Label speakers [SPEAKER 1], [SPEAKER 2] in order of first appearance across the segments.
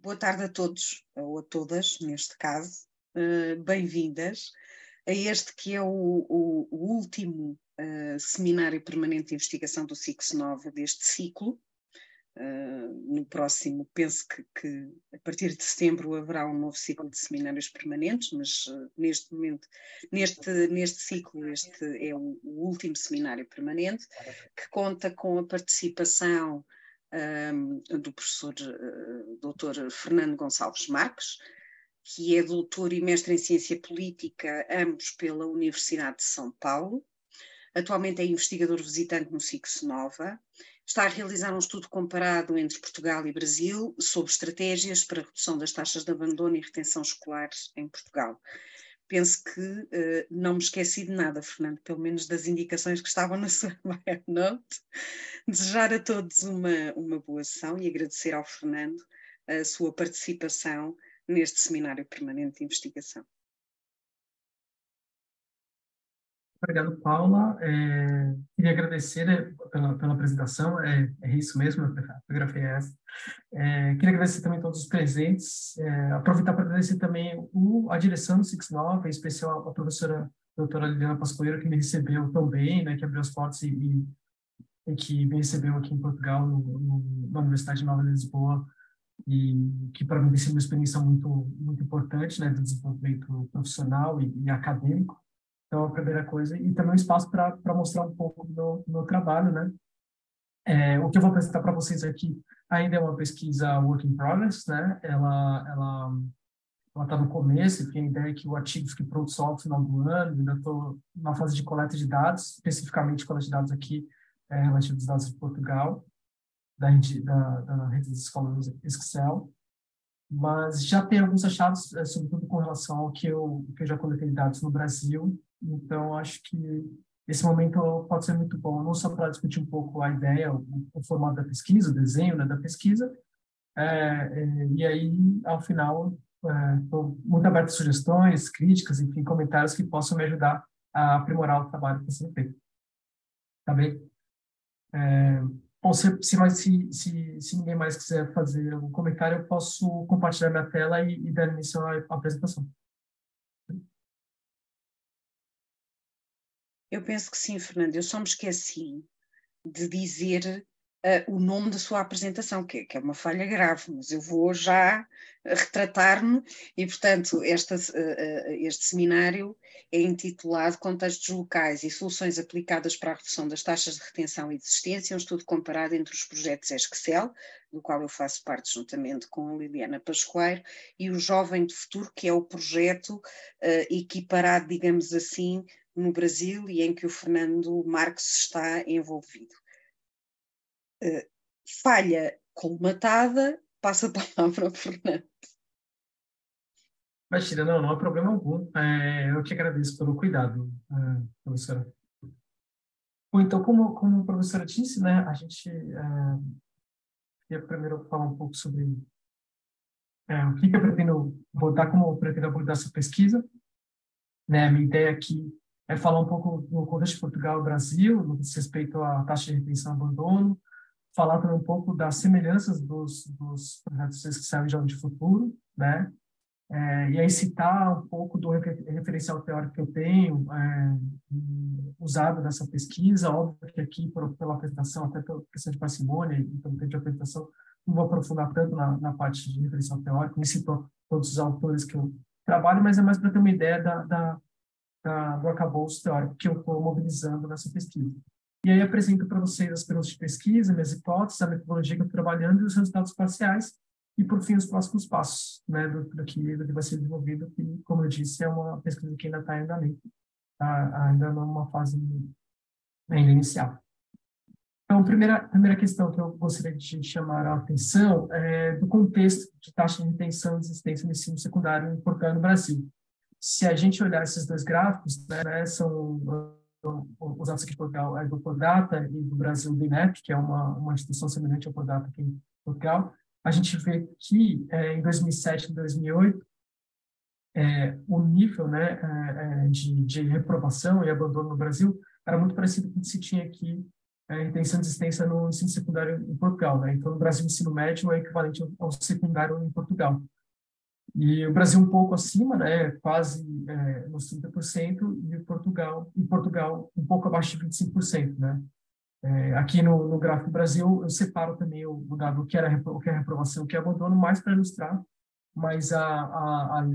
[SPEAKER 1] Boa tarde a todos, ou a todas, neste caso. Bem-vindas a este que é o último seminário permanente de investigação do SICS-9 deste ciclo. No próximo, penso que a partir de setembro haverá um novo ciclo de seminários permanentes, mas neste momento, neste ciclo, este é o último seminário permanente, que conta com a participação do professor Dr. Fernando Gonçalves Marques, que é doutor e mestre em Ciência Política, ambos pela Universidade de São Paulo. Atualmente é investigador visitante no SICS-9. Está a realizar um estudo comparado entre Portugal e Brasil sobre estratégias para a redução das taxas de abandono e retenção escolares em Portugal. Penso que não me esqueci de nada, Fernando, pelo menos das indicações que estavam na sua note. Desejar a todos uma boa sessão e agradecer ao Fernando a sua participação neste seminário permanente de investigação.
[SPEAKER 2] Obrigado, Paula. Queria agradecer pela apresentação, é isso mesmo, a fotografia é essa. Queria agradecer também a todos os presentes, aproveitar para agradecer também a direção do SICS-9, em especial a professora doutora Liliana Pascoeiro, que me recebeu tão bem, né, que abriu as portas e que me recebeu aqui em Portugal, na Universidade Nova de Lisboa, e que para mim tem sido uma experiência muito, muito importante, né, do desenvolvimento profissional e acadêmico. Então, a primeira coisa, e também um espaço para mostrar um pouco do meu trabalho, né? O que eu vou apresentar para vocês aqui ainda é uma pesquisa work in progress, né? Ela está no começo, e tem a ideia que o artigo fique pronto só no final do ano, ainda estou na fase de coleta de dados, especificamente coleta de dados aqui relativos aos dados de Portugal, da rede das escolas Excel, mas já tem alguns achados, sobretudo com relação ao que eu já coletei dados no Brasil. Então, acho que esse momento pode ser muito bom, não só para discutir um pouco a ideia, o formato da pesquisa, o desenho, né, da pesquisa, e aí, ao final, estou muito aberto a sugestões, críticas, enfim, comentários que possam me ajudar a aprimorar o trabalho que está sendo feito. Tá bem? Bom, se ninguém mais quiser fazer algum comentário, eu posso compartilhar minha tela e dar início à apresentação.
[SPEAKER 1] Eu penso que sim, Fernando. Eu só me esqueci de dizer o nome da sua apresentação, que é uma falha grave, mas eu vou já retratar-me e, portanto, este seminário é intitulado Contextos Locais e Soluções Aplicadas para a Redução das Taxas de Retenção e Desistência, um estudo comparado entre os projetos Excel, do qual eu faço parte juntamente com a Liliana Pascoeiro, e o Jovem de Futuro, que é o projeto equiparado, digamos assim, no Brasil e em que o Fernando Marques está envolvido. Falha colmatada, passo a palavra ao Fernando.
[SPEAKER 2] Imagina, não há problema algum. Eu que agradeço pelo cuidado, professora. Bom, então, como a professora disse, né, a gente ia primeiro falar um pouco sobre o que eu pretendo abordar, como eu pretendo abordar essa pesquisa. Né, a minha ideia aqui é falar um pouco no contexto de Portugal e Brasil, no que diz respeito à taxa de retenção e abandono, falar também um pouco das semelhanças dos projetos que saem já de futuro, né? E aí citar um pouco do referencial teórico que eu tenho usado nessa pesquisa. Óbvio que aqui, pela apresentação, até pela questão de parcimônia e pelo tempo de apresentação, não vou aprofundar tanto na parte de referencial teórico, nem citou todos os autores que eu trabalho, mas é mais para ter uma ideia do arcabouço teórico que eu estou mobilizando nessa pesquisa. E aí apresento para vocês as perguntas de pesquisa, minhas hipóteses, a metodologia que eu estou trabalhando e os resultados parciais, e, por fim, os próximos passos, né, do que vai ser desenvolvido, que, como eu disse, é uma pesquisa que ainda está em andamento, ainda numa fase ainda inicial. Então, a primeira questão que eu gostaria de chamar a atenção é do contexto de taxa de retenção e desistência no ensino secundário em Portugal e no Brasil. Se a gente olhar esses dois gráficos, né, são os dados aqui de Portugal, do Pordata, e do Brasil, do INEP, que é uma instituição semelhante ao Pordata aqui em Portugal. A gente vê que em 2007 e 2008, o nível, né, de reprovação e abandono no Brasil era muito parecido com o que se tinha aqui retenção de existência no ensino secundário em Portugal, né? Então, no Brasil, o ensino médio é equivalente ao secundário em Portugal. E o Brasil um pouco acima, né, quase nos 30%, e Portugal um pouco abaixo de 25%, né? Aqui no gráfico do Brasil, eu separo também o dado o que é reprovação, o que é abandono, mais para ilustrar, mas a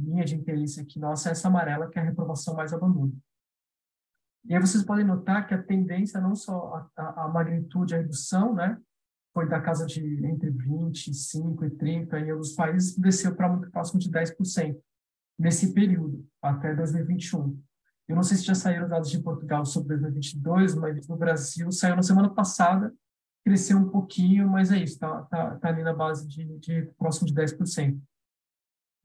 [SPEAKER 2] linha de interesse aqui nossa é essa amarela, que é a reprovação mais abandono. E aí vocês podem notar que a tendência, não só a magnitude, a redução, né, foi da casa de entre 25 e 30, em alguns países desceu para muito próximo de 10% nesse período, até 2021. Eu não sei se já saíram dados de Portugal sobre 2022, mas no Brasil saiu na semana passada, cresceu um pouquinho, mas é isso, tá ali na base de próximo de 10%,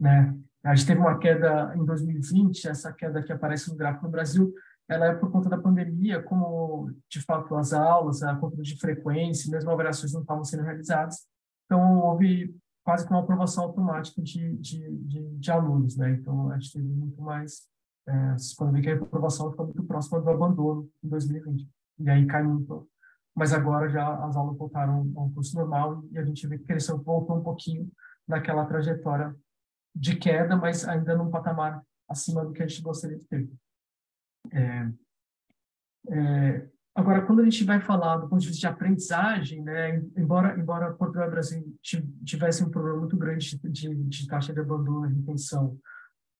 [SPEAKER 2] né? A gente teve uma queda em 2020, essa queda que aparece no gráfico no Brasil, ela é por conta da pandemia, como, de fato, as aulas, a conta de frequência, mesmo avaliações não estavam sendo realizadas. Então, houve quase que uma aprovação automática de alunos, né? Então, a gente teve muito mais... vocês podem ver que a aprovação ficou muito próxima do abandono em 2020. E aí cai muito. Mas agora já as aulas voltaram ao curso normal e a gente vê que cresceu, voltou um pouquinho naquela trajetória de queda, mas ainda num patamar acima do que a gente gostaria de ter. Agora, quando a gente vai falar do ponto de vista de aprendizagem, né, embora Portugal e Brasil tivessem um problema muito grande de taxa de abandono e retenção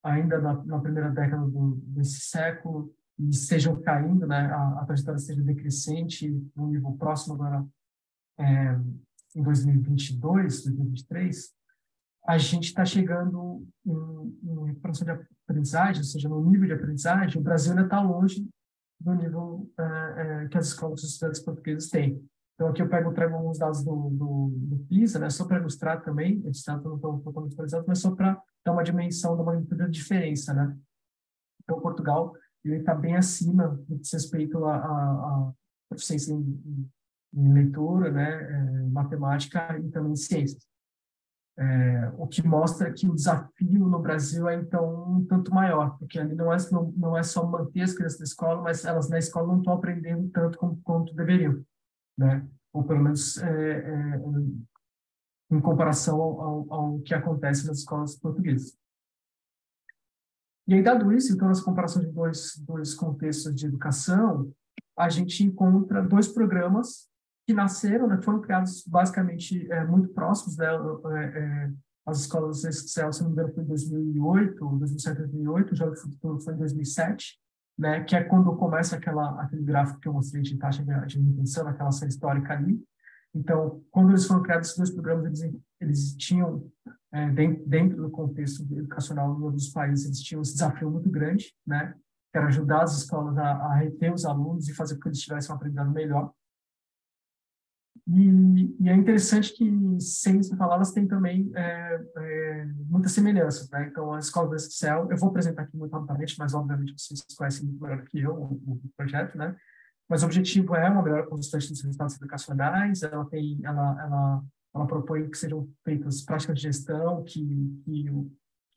[SPEAKER 2] ainda na primeira década desse século, e estejam caindo, né, a trajetória esteja decrescente, no nível próximo agora, em 2022, 2023, a gente está chegando em recuperação de aprendizagem, ou seja, no nível de aprendizagem, o Brasil ainda está longe do nível que as escolas e os estudantes portugueses têm. Então, aqui eu trago alguns dados do PISA, né, só para ilustrar também, esses dados não estão totalmente atualizados, mas só para dar uma dimensão da magnitude da diferença, né? Então, Portugal, ele está bem acima do que diz respeito à proficiência em leitura, né, matemática e também em ciências. O que mostra que o desafio no Brasil é, então, um tanto maior, porque ali não é só manter as crianças na escola, mas elas na escola não estão aprendendo tanto quanto deveriam, né? Ou pelo menos em comparação ao que acontece nas escolas portuguesas. E aí, dado isso, então, nessa comparação de dois contextos de educação, a gente encontra dois programas que nasceram, né, foram criados basicamente muito próximos, né, as escolas Excel, se não me engano, foi em 2008, 2007, 2008, o Jovem Futuro foi em 2007, né, que é quando começa aquele gráfico que eu mostrei de taxa de retenção, aquela série histórica ali. Então, quando eles foram criados, esses dois programas, eles tinham, dentro do contexto educacional em outros países, eles tinham esse desafio muito grande, né, que era ajudar as escolas a reter os alunos e fazer com que eles tivessem um aprendizado melhor. E é interessante que, sem isso falar, elas têm também muitas semelhanças, né? Então, a escola do Excel, eu vou apresentar aqui muito rapidamente, mas obviamente vocês conhecem muito melhor que eu o projeto, né? Mas o objetivo é uma melhor constante dos resultados educacionais, ela propõe que sejam feitas práticas de gestão que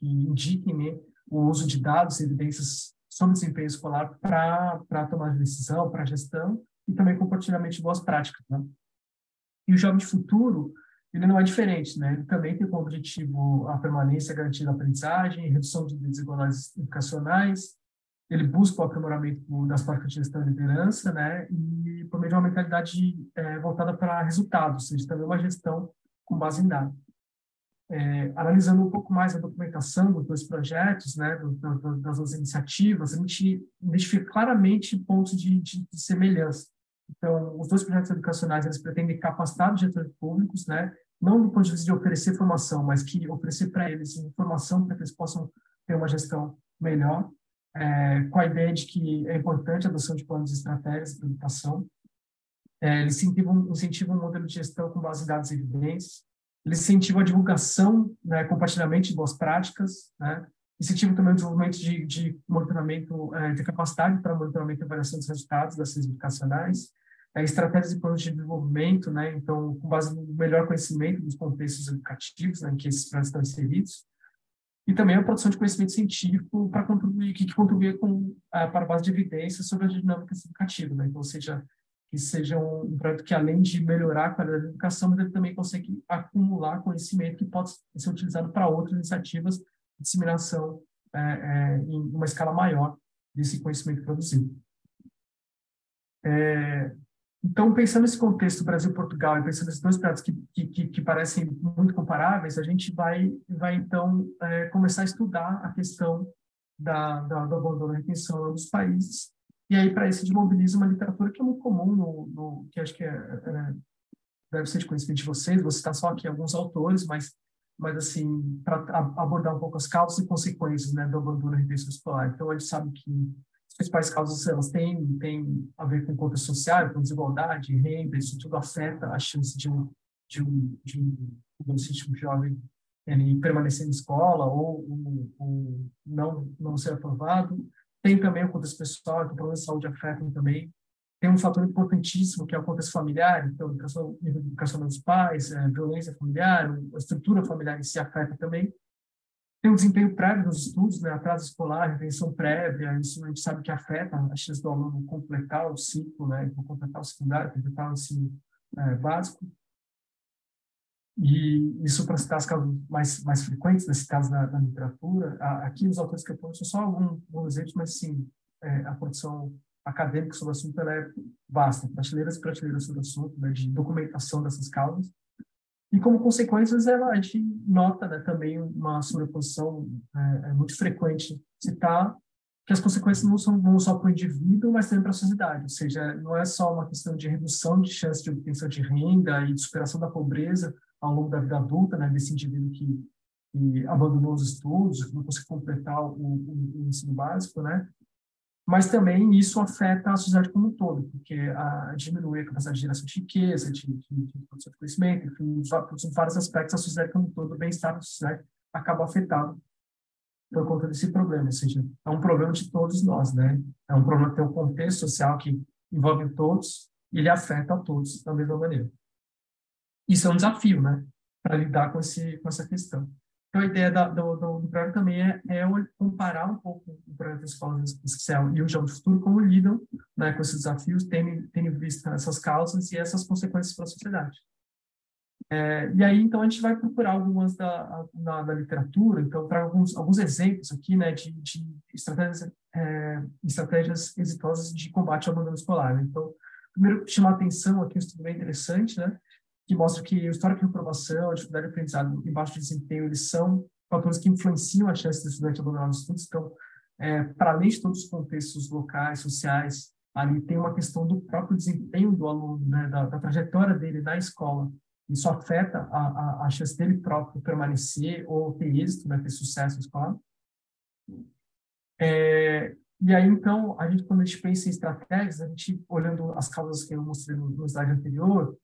[SPEAKER 2] indiquem, né, o uso de dados e evidências sobre desempenho escolar para tomar decisão, para gestão, e também compartilhamento de boas práticas, né? E o Jovem de Futuro, ele não é diferente, né? Ele também tem como objetivo a permanência, a garantia da aprendizagem, redução de desigualdades educacionais. Ele busca o aprimoramento das práticas de gestão e liderança, né? E por meio de uma mentalidade voltada para resultados, ou seja, também uma gestão com base em dados. Analisando um pouco mais a documentação dos dois projetos, né, das duas iniciativas, a gente identifica claramente pontos de semelhança. Então, os dois projetos educacionais, eles pretendem capacitar os gestores públicos, né, não do ponto de vista de oferecer formação, mas que oferecer para eles informação para que eles possam ter uma gestão melhor, com a ideia de que é importante a adoção de planos e estratégias de educação. Eles incentivam um modelo de gestão com base em dados e evidências. Eles incentivam a divulgação, né, compartilhamento de boas práticas, né? Incentivam também o desenvolvimento de monitoramento, de capacidade para monitoramento e avaliação dos resultados das ciências educacionais, estratégias e planos de desenvolvimento, né? Então, com base no melhor conhecimento dos contextos educativos, né, em que esses projetos estão inseridos, e também a produção de conhecimento científico para contribuir, que contribui para a base de evidências sobre as dinâmicas educativas, né? Então, ou seja, que seja um projeto que, além de melhorar a qualidade da educação, mas ele também consegue acumular conhecimento que pode ser utilizado para outras iniciativas de disseminação em uma escala maior desse conhecimento produzido. Então, pensando nesse contexto Brasil-Portugal e pensando nesses dois projetos que parecem muito comparáveis, a gente vai então, começar a estudar a questão do abandono e retenção dos países. E aí, para isso, a gente mobiliza uma literatura que é muito comum, que acho que deve ser de conhecimento de vocês, vou citar só aqui alguns autores, mas assim, para abordar um pouco as causas e consequências, né, do abandono e retenção escolar. Então, a gente sabe que as principais causas, elas têm a ver com contexto social, com desigualdade, renda, isso tudo afeta a chance de um adolescente, um jovem, ele permanecer na escola ou não ser aprovado. Tem também o contexto pessoal, que problemas de saúde afetam também. Tem um fator importantíssimo, que é o contexto familiar, então, educação dos pais, violência familiar, a estrutura familiar em si afeta também. Tem o desempenho prévio dos estudos, né, atraso escolar, retenção prévia, isso a gente sabe que afeta a chance do aluno completar o ciclo, né, completar o secundário, completar o ensino básico. E isso para citar as causas mais frequentes, nesse caso na literatura. Aqui os autores que eu ponho são só alguns exemplos, mas sim, a produção acadêmica sobre o assunto ela é vasta, prateleiras e prateleiras sobre o assunto, né, de documentação dessas causas. E como consequências, a gente nota, né, também uma sobreposição muito frequente citar que as consequências não só para o indivíduo, mas também para a sociedade. Ou seja, não é só uma questão de redução de chance de obtenção de renda e de superação da pobreza ao longo da vida adulta, né, desse indivíduo que abandonou os estudos, que não conseguiu completar o ensino básico, né? Mas também isso afeta a sociedade como um todo, porque diminui a capacidade de geração de riqueza, de produção de conhecimento, enfim, são vários aspectos da sociedade como um todo, o bem-estar da sociedade acaba afetado por conta desse problema, ou seja, é um problema de todos nós, né? É um problema que tem um contexto social que envolve todos e ele afeta a todos da mesma maneira. Isso é um desafio, né? Para lidar com essa questão. Então, a ideia do projeto também é comparar um pouco o projeto das escolas especial e o Jovem do Futuro, como lidam, né, com esses desafios, tendo visto essas causas e essas consequências para a sociedade. E aí, então, a gente vai procurar algumas da literatura, então, para alguns exemplos aqui, né, de estratégias exitosas de combate ao abandono escolar, né? Então, primeiro, chamar a atenção aqui, um estudo bem interessante, né, que mostra que o histórico de reprovação, a dificuldade de aprendizado e baixo desempenho, eles são fatores que influenciam a chance do estudante abandonar os estudos. Então, para além de todos os contextos locais, sociais, ali tem uma questão do próprio desempenho do aluno, né, da trajetória dele na escola. Isso afeta a chance dele próprio permanecer ou ter êxito, né, ter sucesso na escola. E aí, então, quando a gente pensa em estratégias, a gente, olhando as causas que eu mostrei no slide anterior,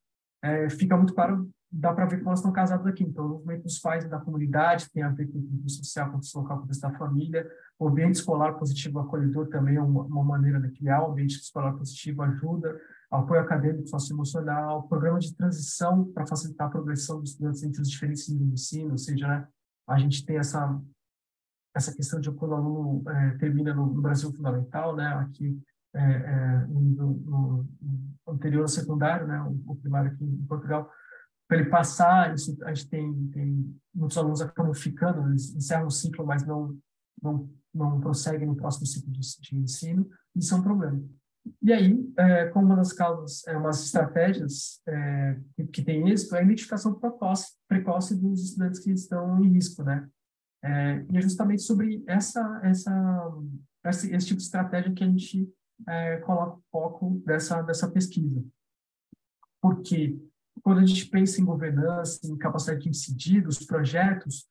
[SPEAKER 2] fica muito claro, dá para ver como elas estão casadas aqui. Então, o movimento dos pais e da comunidade tem a ver com o contexto social, contexto local, contexto da família. O ambiente escolar positivo acolhedor também é uma maneira de criar um ambiente escolar positivo, ajuda. Apoio acadêmico socioemocional, programa de transição para facilitar a progressão dos estudantes entre os diferentes níveis de ensino, ou seja, né, a gente tem essa questão de quando o aluno termina no Brasil Fundamental, né, aqui no anterior ao secundário, né, o primário aqui em Portugal, para ele passar, isso, a gente tem muitos alunos acabam ficando, eles encerram o ciclo, mas não prosseguem no próximo ciclo de ensino, isso é um problema. E aí, como uma das causas, umas estratégias que tem êxito, é a identificação precoce dos estudantes que estão em risco, né? E é justamente sobre esse tipo de estratégia que a gente coloca o foco dessa pesquisa. Porque quando a gente pensa em governança, em capacidade de incidir dos projetos,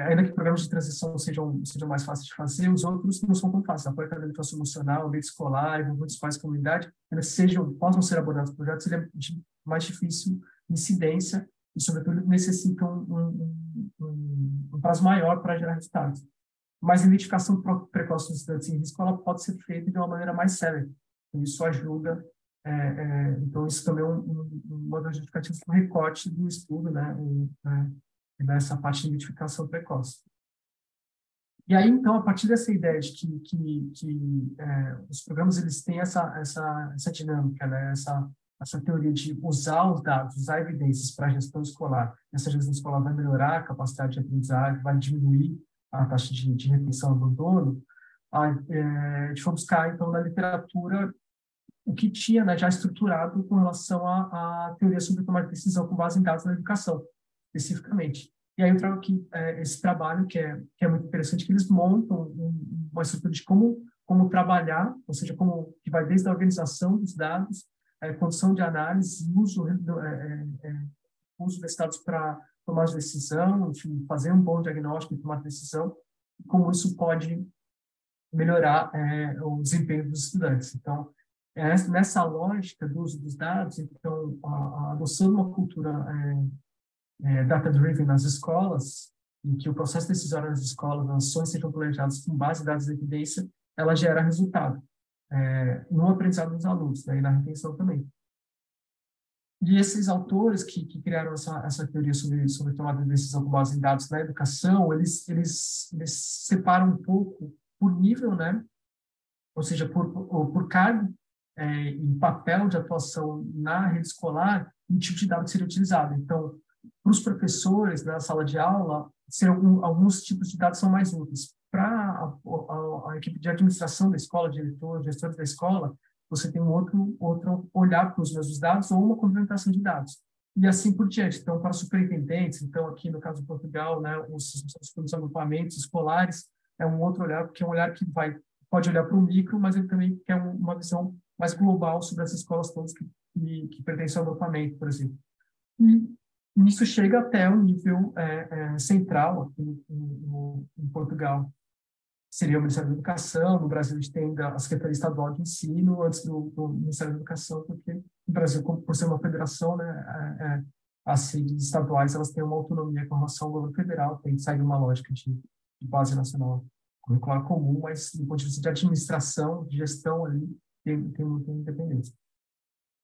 [SPEAKER 2] ainda que programas de transição sejam mais fáceis de fazer, os outros não são tão fáceis. Apoio acadêmico socioemocional, ambiente escolar, envolvimento dos pais e comunidade, eles possam ser abordados projetos, ele é de mais difícil incidência e, sobretudo, necessitam um prazo maior para gerar resultados. Mas a identificação precoce dos estudantes em risco ela pode ser feita de uma maneira mais séria. Isso ajuda. Então, isso também é uma das justificativas para o recorte do estudo, né? Nessa parte de identificação precoce. E aí, então, a partir dessa ideia de os programas eles têm essa dinâmica, né? Essa teoria de usar os dados, usar evidências para a gestão escolar. Essa gestão escolar vai melhorar a capacidade de aprendizagem, vai diminuir a taxa de retenção e abandono. A gente foi buscar, então, na literatura o que tinha, né, já estruturado com relação à teoria sobre tomar decisão com base em dados na educação, especificamente. E aí eu trago aqui esse trabalho que é muito interessante, que eles montam uma estrutura de como trabalhar, ou seja, que vai desde a organização dos dados, condição de análise, uso desses dados para tomar decisão, enfim, fazer um bom diagnóstico e tomar decisão, e como isso pode melhorar o desempenho dos estudantes. Então, nessa lógica do uso dos dados, então, a adoção de uma cultura data-driven nas escolas, em que o processo decisório nas escolas, as ações sejam planejadas com base em dados de evidência, ela gera resultado no aprendizado dos alunos, né, e na retenção também. E esses autores que criaram essa teoria sobre tomada de decisão com base em dados na educação, eles separam um pouco por nível, né, ou seja, por cargo e papel de atuação na rede escolar, um tipo de dado que seria utilizado. Então, para os professores na sala de aula, alguns tipos de dados são mais úteis. Para a equipe de administração da escola, diretor, gestores da escola, você tem um outro olhar para os mesmos dados ou uma complementação de dados. E assim por diante. Então, para superintendentes, então aqui no caso de Portugal, né, os agrupamentos escolares, é um outro olhar, porque é um olhar que pode olhar para o micro, mas ele também quer uma visão mais global sobre as escolas todas que pertencem ao agrupamento, por exemplo. E isso chega até o nível central aqui em Portugal. Seria o Ministério da Educação. No Brasil, a gente tem a Secretaria Estadual de Ensino, antes do Ministério da Educação, porque no Brasil, por ser uma federação, né, as sedes estaduais elas têm uma autonomia com relação ao governo federal, tem que sair uma lógica de base nacional curricular comum, mas do ponto de vista de administração, de gestão ali, tem muita independência.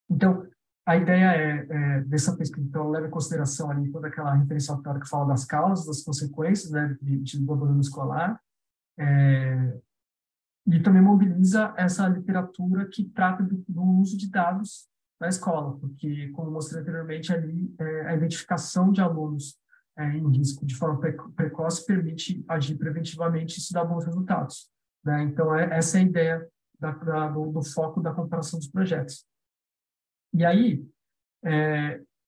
[SPEAKER 2] Então, a ideia dessa pesquisa, então, leva em consideração ali toda aquela referência teórica que fala das causas, das consequências, né, do abandono escolar, e também mobiliza essa literatura que trata do uso de dados na escola, porque, como mostrei anteriormente, ali a identificação de alunos em risco de forma precoce permite agir preventivamente e isso dá bons resultados, né? Então, essa é a ideia do foco da comparação dos projetos. E aí,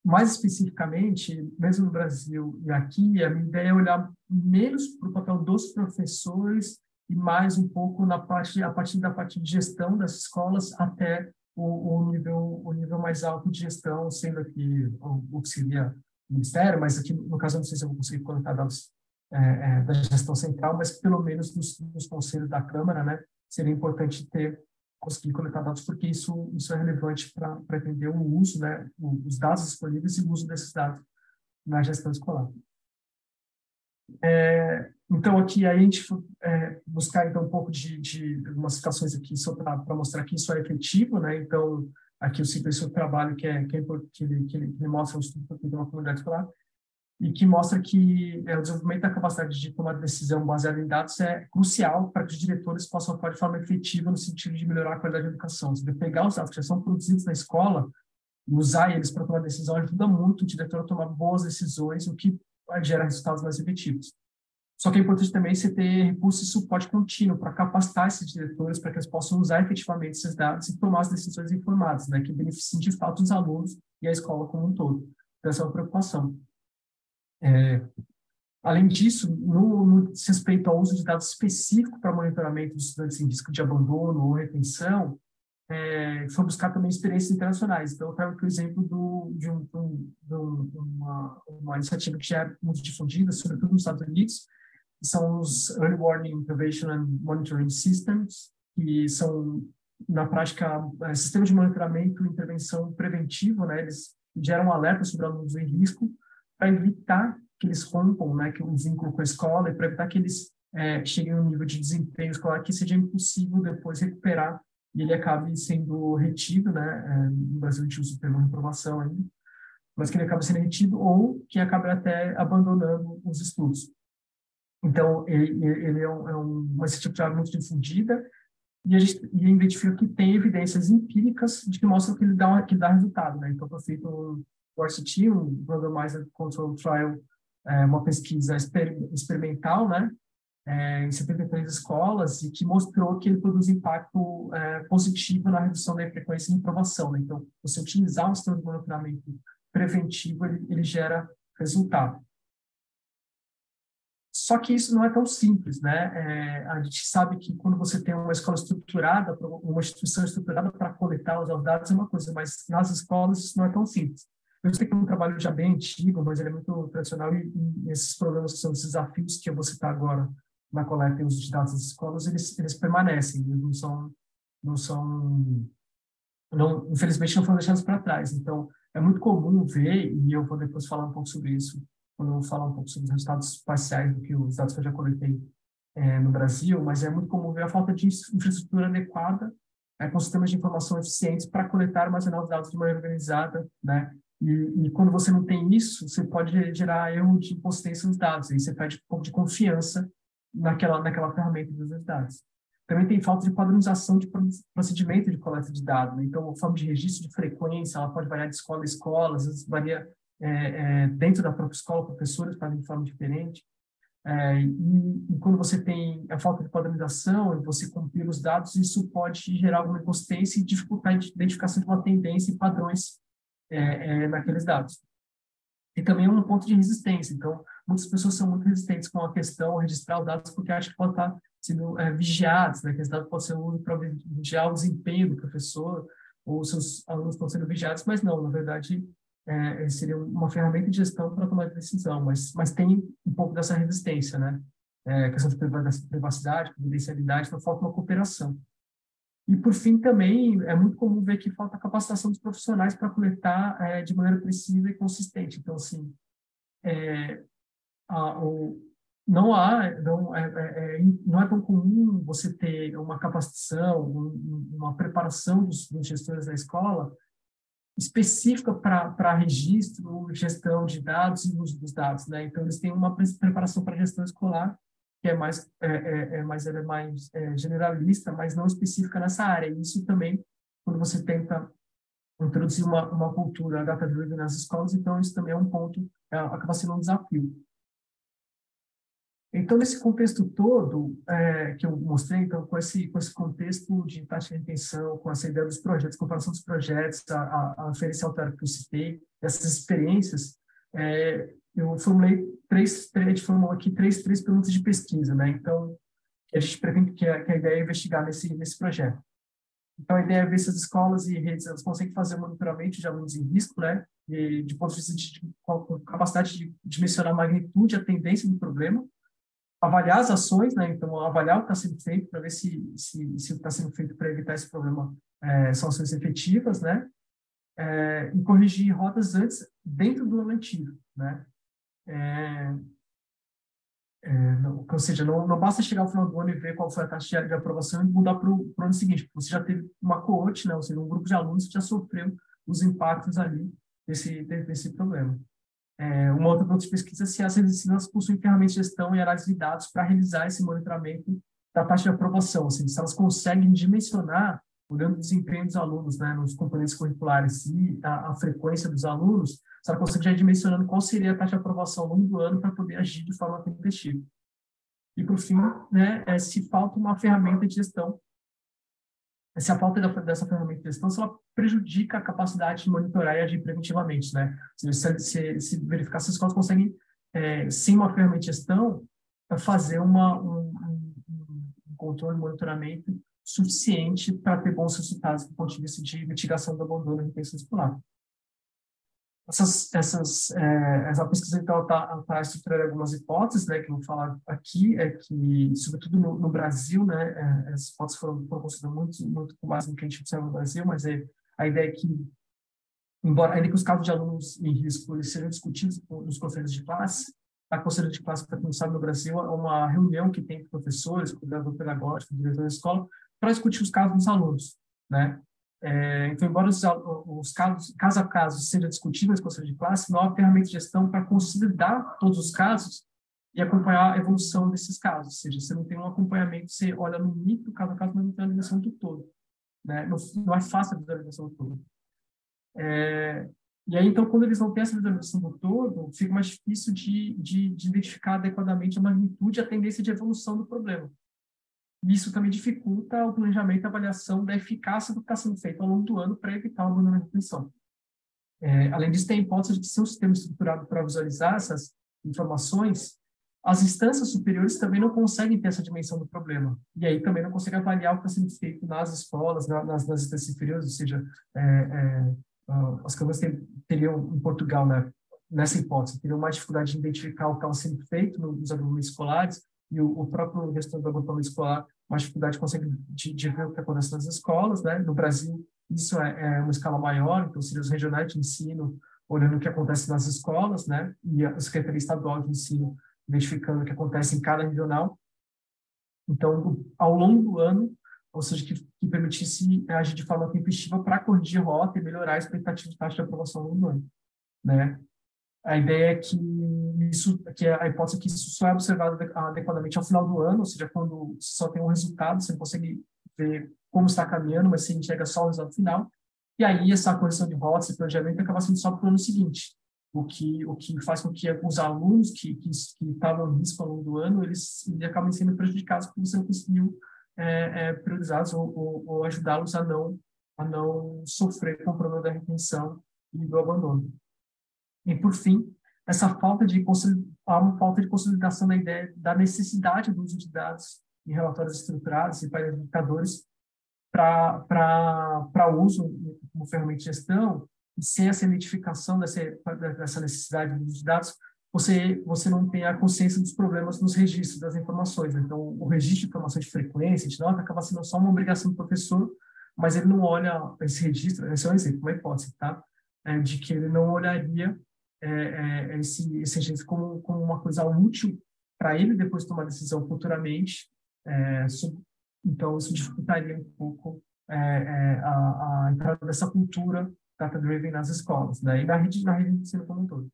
[SPEAKER 2] mais especificamente, mesmo no Brasil e aqui, a minha ideia é olhar menos para o papel dos professores e mais um pouco a partir da parte de gestão das escolas até o nível mais alto de gestão, sendo aqui o que seria o Ministério, mas aqui, no caso, eu não sei se eu vou conseguir coletar dados da gestão central, mas pelo menos nos conselhos da Câmara, né, seria importante conseguir coletar dados, porque isso é relevante para entender o uso, né, os dados disponíveis e o uso desses dados na gestão escolar. Então, aqui a gente buscar então, um pouco de algumas citações aqui só para mostrar que isso é efetivo, né? Então, aqui eu cito esse trabalho que ele mostra um estudo de uma comunidade escolar e que mostra que o desenvolvimento da capacidade de tomar decisão baseada em dados é crucial para que os diretores possam atuar de forma efetiva no sentido de melhorar a qualidade da educação. Se pegar os dados que já são produzidos na escola e usar eles para tomar decisão ajuda muito o diretor a tomar boas decisões, o que gera resultados mais efetivos. Só que é importante também você ter recursos e suporte contínuo para capacitar esses diretores para que eles possam usar efetivamente esses dados e tomar as decisões informadas, né, que beneficiem de fato os alunos e a escola como um todo. Então, essa é uma preocupação. Além disso, no respeito ao uso de dados específicos para monitoramento dos estudantes em risco de abandono ou retenção, foi buscar também experiências internacionais. Então, eu trago aqui o exemplo de uma iniciativa que já é muito difundida, sobretudo nos Estados Unidos, que são os Early Warning Intervention and Monitoring Systems, que são, na prática, sistemas de monitoramento e intervenção preventivo, né? Eles geram um alerta sobre alunos em risco para evitar que eles rompam, né, que um vínculo com a escola e para evitar que eles cheguem a um nível de desempenho escolar que seja impossível depois recuperar e ele acabe sendo retido, né, no Brasil a gente usa o termo reprovação ainda, mas que ele acabe sendo retido ou que acabe até abandonando os estudos. Então, ele é uma iniciativa muito difundida, e a gente identifica que tem evidências empíricas de que mostram que ele dá resultado, né? Então, foi feito um RCT, um Randomized Control Trial, uma pesquisa experimental, né? Em 73 escolas, e que mostrou que ele produz impacto positivo na redução da frequência de reprovação, né? Então, você utilizar um sistema de monitoramento preventivo, ele gera resultado. Só que isso não é tão simples, né? A gente sabe que quando você tem uma escola estruturada, uma instituição estruturada para coletar os dados é uma coisa, mas nas escolas isso não é tão simples. Eu sei que é um trabalho já bem antigo, mas ele é muito tradicional e esses problemas que são os desafios que eu vou citar agora na coleta e uso de dados das escolas, eles permanecem, eles infelizmente não foram deixados para trás. Então, é muito comum ver, e eu vou depois falar um pouco sobre isso, quando eu vou falar um pouco sobre os resultados parciais do que os dados que eu já coletei no Brasil, mas é muito comum ver a falta de infraestrutura adequada, com sistemas de informação eficientes para coletar e armazenar os dados de maneira organizada, né? E quando você não tem isso, você pode gerar erro de inconsistência nos dados, aí você perde um pouco de confiança naquela ferramenta dos dados. Também tem falta de padronização de procedimento de coleta de dados, né? Então, a forma de registro de frequência, ela pode variar de escola a escola, às vezes varia dentro da própria escola, professores fazem de forma diferente. E quando você tem a falta de padronização e você compila os dados, isso pode gerar alguma inconsistência e dificultar a identificação de uma tendência e padrões naqueles dados. E também um ponto de resistência. Então, muitas pessoas são muito resistentes com a questão de registrar os dados porque acham que pode estar sendo vigiados, né? Que esse dado pode ser usado para vigiar o desempenho do professor ou seus alunos estão sendo vigiados, mas não, na verdade, seria uma ferramenta de gestão para tomar decisão, mas tem um pouco dessa resistência, né? Questão de privacidade, confidencialidade, então falta uma cooperação. E, por fim, também é muito comum ver que falta capacitação dos profissionais para coletar de maneira precisa e consistente. Então, assim, não é tão comum você ter uma capacitação, uma preparação dos gestores da escola específica para registro, gestão de dados e uso dos dados, né? Então, eles têm uma preparação para gestão escolar que é mais generalista, mas não específica nessa área. E isso também, quando você tenta introduzir uma cultura data-driven nas escolas, então isso também é um ponto, acaba sendo um desafio. Então, nesse contexto todo que eu mostrei, então, com esse contexto de taxa de retenção, com essa ideia dos projetos, comparação dos projetos, a referencial teórica que eu citei, essas experiências, eu formulei a gente formulou aqui três perguntas de pesquisa, né? Então, a gente pretende que a ideia é investigar nesse projeto. Então, a ideia é ver se as escolas e redes elas conseguem fazer monitoramento de alunos em risco, né? E, de ponto de vista de capacidade de dimensionar a magnitude, a tendência do problema, avaliar as ações, né? Então, avaliar o que está sendo feito para ver se o que está sendo feito para evitar esse problema são ações efetivas, né? E corrigir rotas antes dentro do ano letivo, né? Ou seja, não basta chegar ao final do ano e ver qual foi a taxa de aprovação e mudar para o ano seguinte, porque você já teve uma coorte, né? Ou seja, um grupo de alunos que já sofreu os impactos ali desse problema. Uma outra pergunta de pesquisa é se as redes ensino possuem ferramentas de gestão e análise de dados para realizar esse monitoramento da taxa de aprovação, assim, se elas conseguem dimensionar, olhando o desempenho dos alunos, né, nos componentes curriculares e a frequência dos alunos, se ela consegue já ir dimensionando qual seria a taxa de aprovação ao longo do ano para poder agir de forma tempestiva. E, por fim, né, se falta uma ferramenta de gestão, se a falta dessa ferramenta de gestão, se ela prejudica a capacidade de monitorar e agir preventivamente, né? Se verificar se as escolas conseguem, sem uma ferramenta de gestão, fazer um controle, monitoramento suficiente para ter bons resultados do ponto de vista de mitigação do abandono e retenção escolar. Essa pesquisa, então, está estruturando algumas hipóteses, né, que eu vou falar aqui, que, sobretudo no Brasil, né, as hipóteses foram consideradas muito com base no que a gente observa no Brasil, mas a ideia é que, ainda que os casos de alunos em risco eles sejam discutidos nos conselhos de classe, a conselho de classe, para quem não sabe, no Brasil, é uma reunião que tem professores, cuidador pedagógico, diretor da escola, para discutir os casos dos alunos, né? Então, embora os casos, caso a caso, seja discutido nesse conselho de classe, não há ferramenta de gestão para considerar todos os casos e acompanhar a evolução desses casos. Ou seja, você não tem um acompanhamento, você olha no micro, cada caso, mas não tem a visualização do todo. Né? Não é fácil a visualização do todo. E aí, então, quando eles não têm essa visualização do todo, fica mais difícil de identificar adequadamente a magnitude e a tendência de evolução do problema. E isso também dificulta o planejamento e a avaliação da eficácia do que está sendo feito ao longo do ano para evitar o abandono da retenção. Além disso, tem a hipótese de que, se o sistema estruturado para visualizar essas informações, as instâncias superiores também não conseguem ter essa dimensão do problema. E aí também não conseguem avaliar o que está sendo feito nas escolas, nas instâncias superiores, ou seja, as câmaras teriam, em Portugal, né, nessa hipótese, teriam mais dificuldade de identificar o que estava sendo feito nos agrupamentos escolares, e o próprio restante do agrupamento escolar, mais dificuldade consegue de ver o que acontece nas escolas. Né? No Brasil, isso é uma escala maior, então seria os regionais de ensino olhando o que acontece nas escolas, né? E a Secretaria Estadual de Ensino identificando o que acontece em cada regional. Então, ao longo do ano, ou seja, que permitisse agir de forma tempestiva para corrigir rota e melhorar a expectativa de taxa de aprovação ao longo do ano, né? A ideia é que a hipótese é que isso só é observado adequadamente ao final do ano, ou seja, quando você só tem um resultado, você não consegue ver como está caminhando, mas você enxerga só o resultado final. E aí essa correção de rota, esse planejamento acaba sendo só para o ano seguinte, o que faz com que os alunos que estavam em risco ao longo do ano, eles acabam sendo prejudicados porque você não conseguiu priorizá-los ou ajudá-los a não sofrer com o problema da retenção e do abandono. E, por fim, há uma falta de consolidação da ideia da necessidade do uso de dados em relatórios estruturados e para indicadores para uso como ferramenta de gestão, e sem essa identificação dessa necessidade do uso de dados, você não tem a consciência dos problemas nos registros das informações. Então, o registro de informações de frequência, de nota, acaba sendo só uma obrigação do professor, mas ele não olha esse registro, esse é um exemplo, uma hipótese, tá? De que ele não olharia esse registro como uma coisa útil para ele depois tomar decisão futuramente. Então, isso dificultaria um pouco a entrada dessa cultura data-driven nas escolas, né? E na rede de ensino como um todo.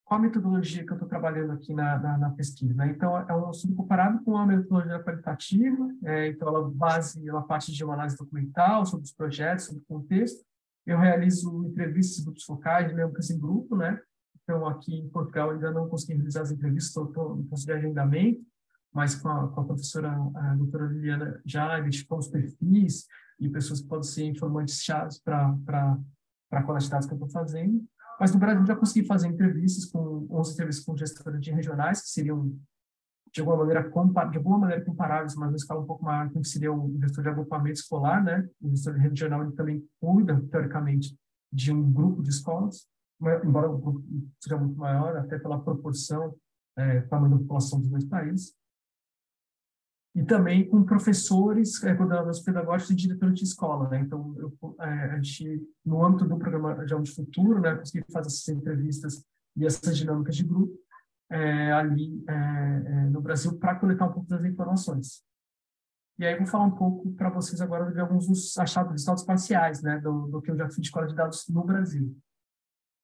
[SPEAKER 2] Qual a metodologia que eu estou trabalhando aqui na pesquisa? Né? Então, é um estudo comparado com a metodologia qualitativa, então ela parte de uma análise documental sobre os projetos, sobre o contexto. Eu realizo entrevistas em grupos focais, dinâmicas em grupo, né? Então, aqui em Portugal, ainda não consegui realizar as entrevistas, estou em processo de agendamento, mas com a professora, a doutora Liliana, já identificamos perfis e pessoas que podem ser informantes-chave para a coletividade que eu estou fazendo. Mas no Brasil já consegui fazer entrevistas 11 entrevistas com gestores de regionais, que seriam, de alguma maneira comparáveis, mas numa escala um pouco maior, que seria o gestor de agrupamento escolar, né? O gestor regional, ele também cuida, teoricamente, de um grupo de escolas, embora o grupo seja muito maior, até pela proporção, tamanho da população dos dois países. E também com professores, coordenadores pedagógicos e diretores de escola, né? Então, a gente, no âmbito do programa de Aula de Futuro, né, consegui fazer essas entrevistas e essas dinâmicas de grupo ali no Brasil para coletar um pouco das informações. E aí vou falar um pouco para vocês agora de alguns dos achados, resultados parciais, né, do que eu já fiz de escola de dados no Brasil.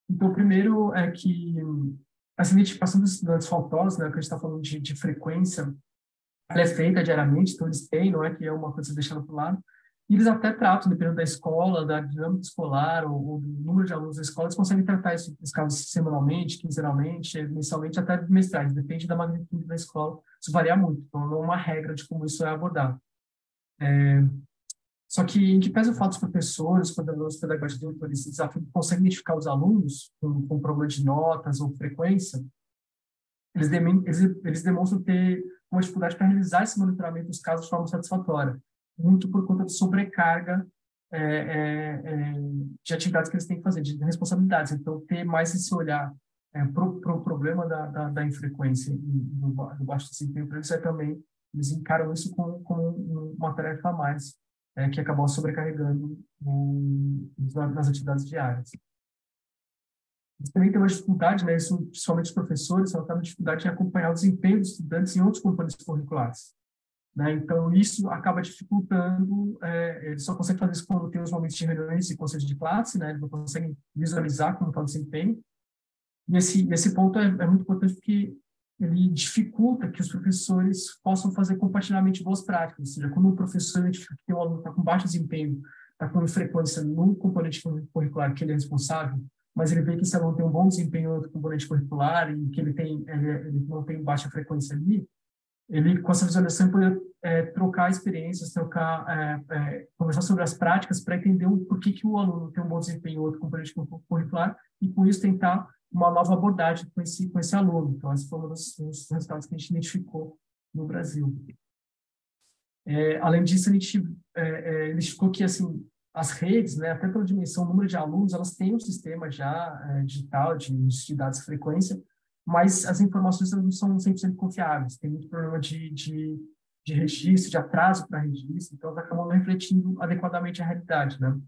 [SPEAKER 2] Então, o primeiro é que essa identificação dos estudantes faltosos, né, que a gente está falando de frequência, ela é feita diariamente, então eles têm, não é que é uma coisa deixada para o lado. E eles até tratam, dependendo da escola, da dinâmica escolar ou do número de alunos da escola, eles conseguem tratar esses casos semanalmente, quinzenalmente, mensalmente, até bimestrais, depende da magnitude da escola. Isso varia muito, então não é uma regra de como isso é abordado. Só que, em que pese o fato dos professores, coordenadores pedagógicos, diretores, desafio conseguem identificar os alunos com problema de notas ou frequência, eles demonstram ter uma dificuldade para realizar esse monitoramento dos casos de forma satisfatória, muito por conta de sobrecarga de atividades que eles têm que fazer, de responsabilidades. Então, ter mais esse olhar para o problema da infrequência e do baixo desempenho para eles também, eles encaram isso como uma tarefa a mais, que acabou sobrecarregando nas atividades diárias. Eles também têm uma dificuldade, né, isso, principalmente os professores, têm uma dificuldade em acompanhar o desempenho dos estudantes em outros componentes curriculares. Né? Então, isso acaba dificultando, eles só conseguem fazer isso quando tem os momentos de reuniões e conselhos de classe, né? Eles não conseguem visualizar como está o desempenho. E esse ponto é muito importante porque ele dificulta que os professores possam fazer compartilhamento de boas práticas. Ou seja, quando o professor identifica que o aluno está com baixo desempenho, está com frequência no componente curricular que ele é responsável, mas ele vê que esse aluno tem um bom desempenho no componente curricular e que ele não tem baixa frequência ali, ele, com essa visualização, poder trocar experiências, conversar sobre as práticas para entender o porquê que o aluno tem um bom desempenho em outro componente curricular e, com isso, tentar uma nova abordagem com esse aluno. Então, esse foi um dos resultados que a gente identificou no Brasil. Além disso, a gente identificou que, assim, as redes, né, até pela dimensão, o número de alunos, elas têm um sistema já digital de dados de frequência, mas as informações não são 100% confiáveis. Tem muito problema de registro, de atraso para registro, então elas acabam não refletindo adequadamente a realidade, né?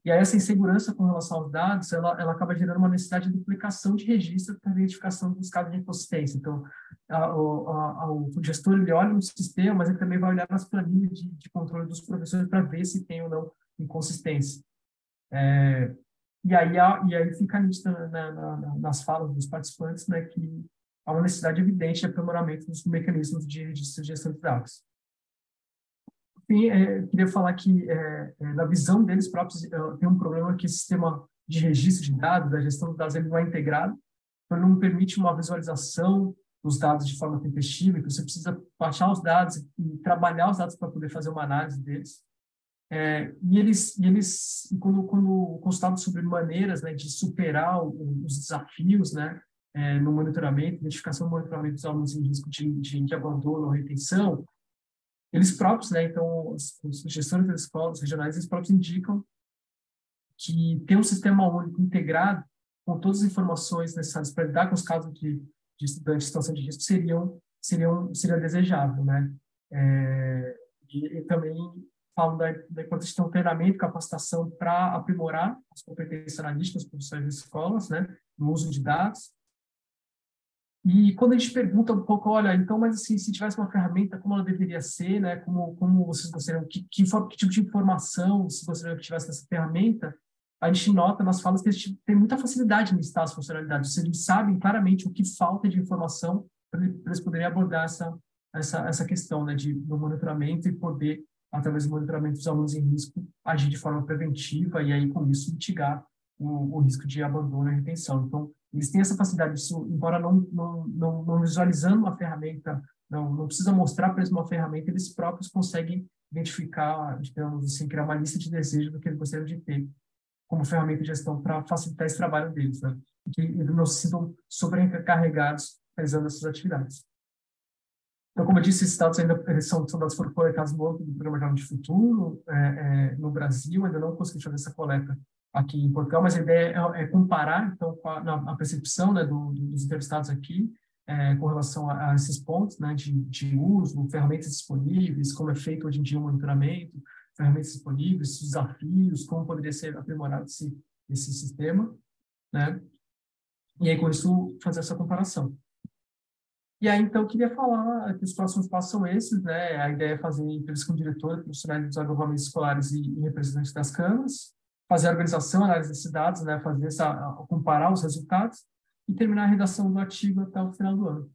[SPEAKER 2] E aí essa insegurança com relação aos dados, ela acaba gerando uma necessidade de duplicação de registro para identificação dos casos de inconsistência. Então, o gestor, ele olha no sistema, mas ele também vai olhar nas planilhas de controle dos professores para ver se tem ou não inconsistência. E aí fica nítido nas falas dos participantes, né, que há uma necessidade evidente de aprimoramento dos mecanismos de registro e gestão de dados. Enfim, queria falar que, na visão deles próprios, tem um problema que o sistema de registro de dados, da gestão de dados, ele não é integrado, então não permite uma visualização dos dados de forma tempestiva, então você precisa baixar os dados e trabalhar os dados para poder fazer uma análise deles. Quando consultados sobre maneiras, né, de superar os desafios, né, no monitoramento, identificação e monitoramento dos alunos em risco de abandono ou retenção, eles próprios, né, então, os gestores das escolas regionais, eles próprios indicam que ter um sistema único integrado com todas as informações necessárias para lidar com os casos de estudantes em situação de risco seria desejável, né? E também falam da importância de ter um treinamento, capacitação para aprimorar as competências analíticas dos professores das escolas, né, no uso de dados. E quando a gente pergunta um pouco, olha, então, mas assim, se tivesse uma ferramenta, como ela deveria ser, né? Como vocês gostariam, que tipo de informação vocês gostariam que tivesse nessa ferramenta? A gente nota nas falas que a gente tem muita facilidade em listar as funcionalidades. Eles sabem claramente o que falta de informação para eles poderem abordar essa questão, né, do monitoramento e poder, através do monitoramento dos alunos em risco, agir de forma preventiva e aí, com isso, mitigar o risco de abandono e retenção. Então, eles têm essa facilidade disso, embora não visualizando uma ferramenta, não precisa mostrar para eles uma ferramenta, eles próprios conseguem identificar, digamos assim, criar uma lista de desejos do que eles gostariam de ter como ferramenta de gestão para facilitar esse trabalho deles, né? E que eles não se sintam sobrecarregados realizando essas atividades. Então, como eu disse, esses dados ainda são dados que foram coletados no âmbito do Programa Jovem de Futuro, no Brasil, ainda não consegui fazer essa coleta aqui em Portugal, mas a ideia é comparar, então, a percepção, né, dos entrevistados aqui, com relação a esses pontos, né, de uso, ferramentas disponíveis, como é feito hoje em dia o monitoramento, ferramentas disponíveis, desafios, como poderia ser aprimorado esse sistema, né? E aí, com isso, fazer essa comparação. E aí, então, eu queria falar que os próximos passos são esses, né? A ideia é fazer entrevistas com diretores, profissionais dos agrupamentos escolares e representantes das câmaras, fazer a organização, análise desses dados, né? Comparar os resultados e terminar a redação do artigo até o final do ano.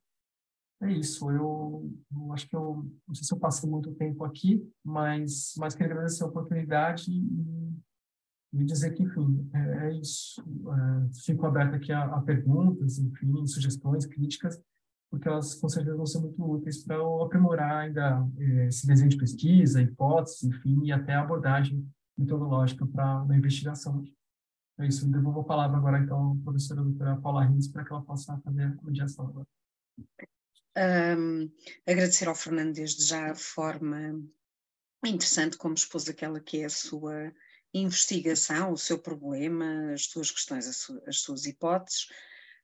[SPEAKER 2] É isso. Eu acho que não sei se eu passei muito tempo aqui, mas queria agradecer a oportunidade e dizer que, enfim, é isso. Fico aberto aqui a perguntas, enfim, sugestões, críticas, porque elas com certeza vão ser muito úteis para eu aprimorar ainda esse desenho de pesquisa, hipóteses, enfim, e até a abordagem metodológica na investigação. É isso. Eu devolvo a palavra agora, então, à professora doutora Paula Rins, para que ela possa fazer a mediação agora.
[SPEAKER 1] Agradecer ao Fernando desde já a forma interessante como expôs aquela que é a sua investigação, o seu problema, as suas questões, as suas hipóteses,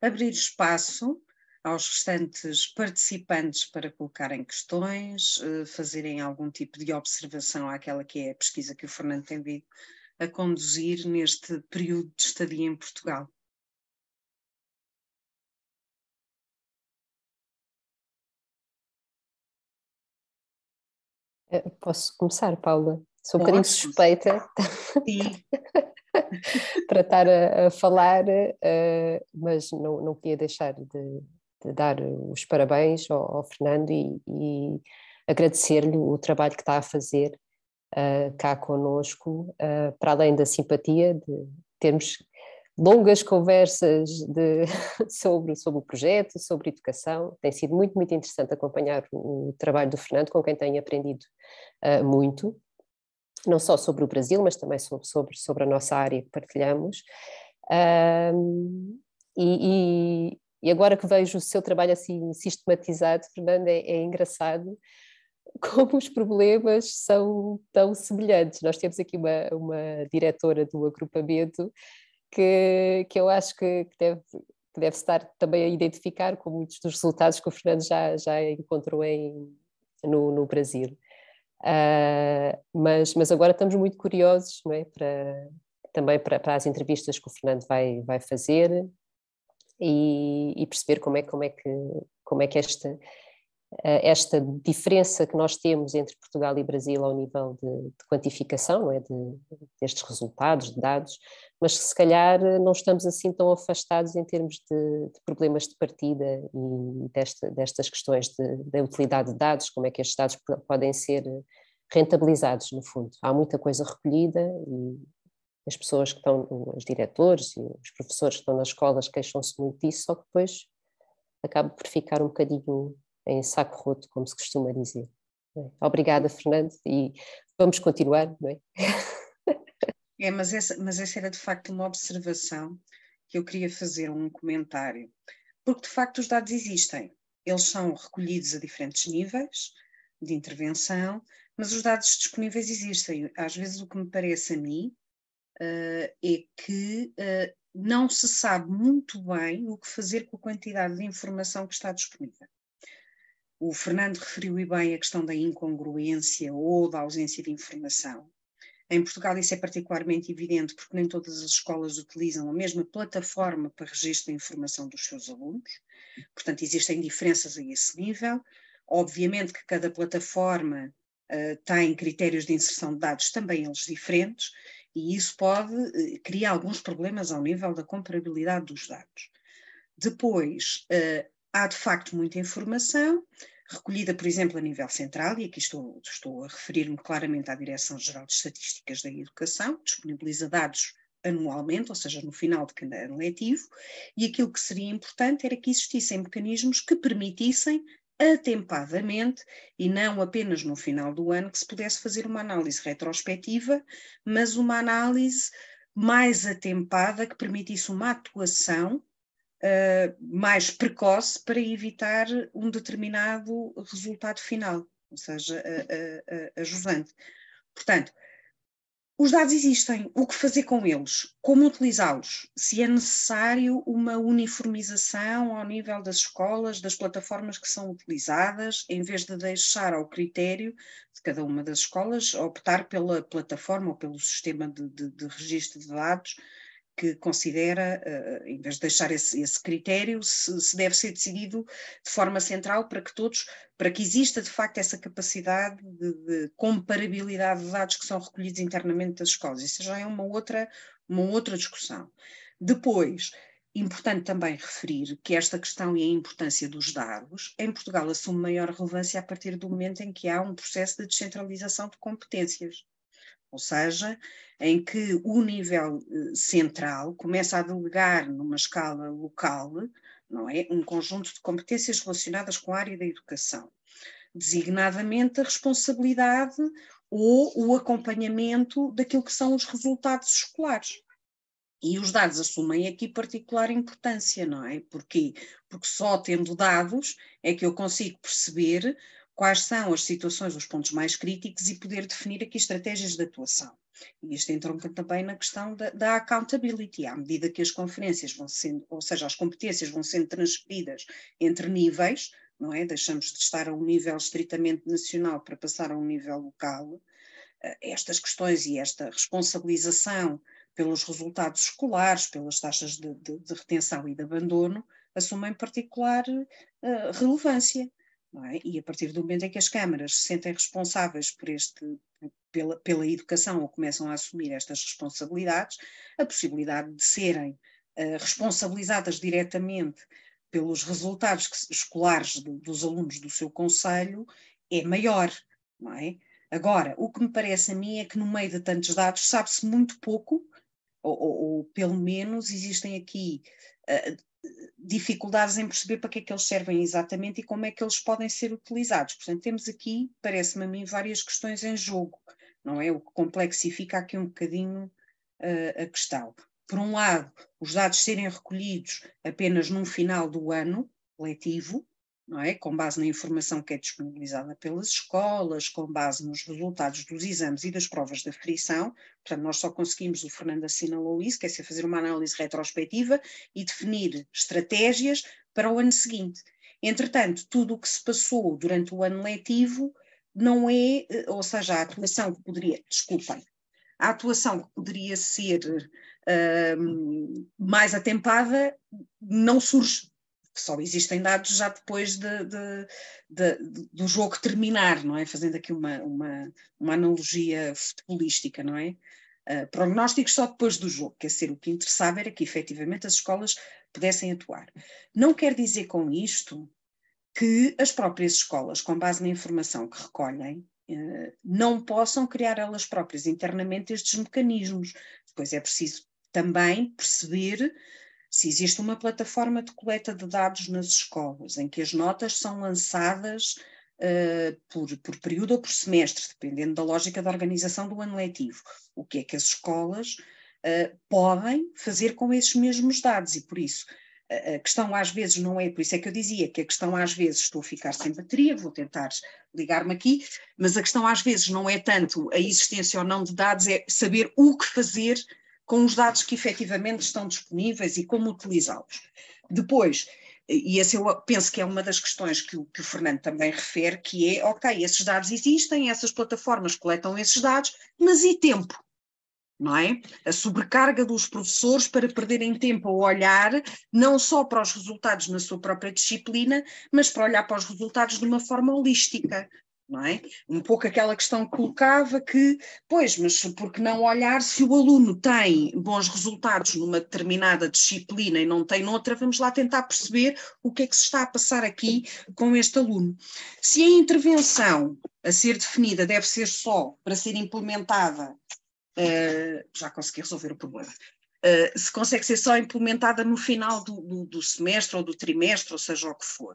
[SPEAKER 1] abrir espaço aos restantes participantes para colocarem questões, fazerem algum tipo de observação àquela que é a pesquisa que o Fernando tem vindo a conduzir neste período de estadia em Portugal.
[SPEAKER 3] Posso começar, Paula? Sou um bocadinho suspeita.
[SPEAKER 1] Sim.
[SPEAKER 3] para estar a falar, mas não queria deixar de dar os parabéns ao Fernando e agradecer-lhe o trabalho que está a fazer cá connosco, para além da simpatia de termos longas conversas sobre o projeto, sobre educação. Tem sido muito, muito interessante acompanhar o trabalho do Fernando, com quem tenho aprendido muito, não só sobre o Brasil, mas também sobre a nossa área que partilhamos. E agora que vejo o seu trabalho assim sistematizado, Fernando, é engraçado como os problemas são tão semelhantes. Nós temos aqui uma diretora do agrupamento que eu acho que deve estar também a identificar com muitos dos resultados que o Fernando já encontrou no Brasil. Mas agora estamos muito curiosos, não é? Também para as entrevistas que o Fernando vai fazer e perceber como é que esta diferença que nós temos entre Portugal e Brasil ao nível de quantificação, não é? Destes resultados, de dados, mas que se calhar não estamos assim tão afastados em termos de problemas de partida e destas questões da utilidade de dados, como é que estes dados podem ser rentabilizados, no fundo. Há muita coisa recolhida e as pessoas que estão, os diretores e os professores que estão nas escolas queixam-se muito disso, só que depois acaba por ficar um bocadinho em saco roto, como se costuma dizer. Obrigada, Fernando, e vamos continuar, não é?
[SPEAKER 1] Mas essa era de facto uma observação que eu queria fazer, um comentário, porque de facto os dados existem, eles são recolhidos a diferentes níveis de intervenção, mas os dados disponíveis existem. Às vezes o que me parece a mim é que não se sabe muito bem o que fazer com a quantidade de informação que está disponível. O Fernando referiu bem a questão da incongruência ou da ausência de informação. Em Portugal isso é particularmente evidente porque nem todas as escolas utilizam a mesma plataforma para registro da informação dos seus alunos, portanto existem diferenças a esse nível. Obviamente que cada plataforma tem critérios de inserção de dados também eles diferentes e isso pode criar alguns problemas ao nível da comparabilidade dos dados. Depois, há de facto muita informação, recolhida, por exemplo, a nível central, e aqui estou a referir-me claramente à Direção-Geral de Estatísticas da Educação, disponibiliza dados anualmente, ou seja, no final de cada ano letivo, e aquilo que seria importante era que existissem mecanismos que permitissem atempadamente, e não apenas no final do ano, que se pudesse fazer uma análise retrospectiva, mas uma análise mais atempada que permitisse uma atuação mais precoce para evitar um determinado resultado final, ou seja, ajusante. Portanto, os dados existem, o que fazer com eles? Como utilizá-los? Se é necessário uma uniformização ao nível das escolas, das plataformas que são utilizadas, em vez de deixar ao critério de cada uma das escolas optar pela plataforma ou pelo sistema de registro de dados que considera, em vez de deixar esse critério, se deve ser decidido de forma central para que exista de facto essa capacidade de comparabilidade de dados que são recolhidos internamente das escolas. Isso já é uma outra discussão. Depois, importante também referir que esta questão e a importância dos dados, em Portugal assume maior relevância a partir do momento em que há um processo de descentralização de competências. Ou seja, em que o nível central começa a delegar numa escala local, não é, um conjunto de competências relacionadas com a área da educação, designadamente a responsabilidade ou o acompanhamento daquilo que são os resultados escolares. E os dados assumem aqui particular importância, não é? Porquê? Porque só tendo dados é que eu consigo perceber quais são as situações, os pontos mais críticos e poder definir aqui estratégias de atuação. E isto entronca também na questão da accountability, à medida que as conferências vão sendo, ou seja, as competências vão sendo transferidas entre níveis, não é? Deixamos de estar a um nível estritamente nacional para passar a um nível local. Estas questões e esta responsabilização pelos resultados escolares, pelas taxas de retenção e de abandono, assumem particular relevância. não é? E a partir do momento em que as câmaras se sentem responsáveis pela educação ou começam a assumir estas responsabilidades, a possibilidade de serem responsabilizadas diretamente pelos resultados escolares dos alunos do seu concelho é maior, não é? Agora, o que me parece a mim é que no meio de tantos dados sabe-se muito pouco, ou pelo menos existem aqui dificuldades em perceber para que é que eles servem exatamente e como é que eles podem ser utilizados. Portanto, temos aqui, parece-me a mim, várias questões em jogo, não é? O que complexifica aqui um bocadinho a questão. Por um lado, os dados serem recolhidos apenas no final do ano letivo, não é? Com base na informação que é disponibilizada pelas escolas, com base nos resultados dos exames e das provas de aferição. Portanto, nós só conseguimos, o Fernando assinalou isso, que é fazer uma análise retrospectiva e definir estratégias para o ano seguinte. Entretanto, tudo o que se passou durante o ano letivo não é, ou seja, a atuação que poderia, desculpem, a atuação que poderia ser mais atempada não surge. Só existem dados já depois do jogo terminar, não é? Fazendo aqui uma analogia futebolística, não é? Prognósticos só depois do jogo, quer dizer, o que interessava era que efetivamente as escolas pudessem atuar. Não quer dizer com isto que as próprias escolas, com base na informação que recolhem, não possam criar elas próprias internamente estes mecanismos. Depois é preciso também perceber se existe uma plataforma de coleta de dados nas escolas, em que as notas são lançadas por período ou por semestre, dependendo da lógica da organização do ano letivo. O que é que as escolas podem fazer com esses mesmos dados? E por isso, a questão às vezes não é, por isso é que eu dizia que a questão às vezes, estou a ficar sem bateria, vou tentar ligar-me aqui, mas a questão às vezes não é tanto a existência ou não de dados, é saber o que fazer com os dados que efetivamente estão disponíveis e como utilizá-los. Depois, e esse eu penso que é uma das questões que o Fernando também refere, que é, ok, esses dados existem, essas plataformas coletam esses dados, mas e tempo? Não é? A sobrecarga dos professores para perderem tempo a olhar não só para os resultados na sua própria disciplina, mas para olhar para os resultados de uma forma holística, não é? Um pouco aquela questão que colocava que, pois, mas por que não olhar se o aluno tem bons resultados numa determinada disciplina e não tem noutra, vamos lá tentar perceber o que é que se está a passar aqui com este aluno. Se a intervenção a ser definida deve ser só para ser implementada já consegui resolver o problema. Se consegue ser só implementada no final do semestre ou do trimestre, ou seja o que for.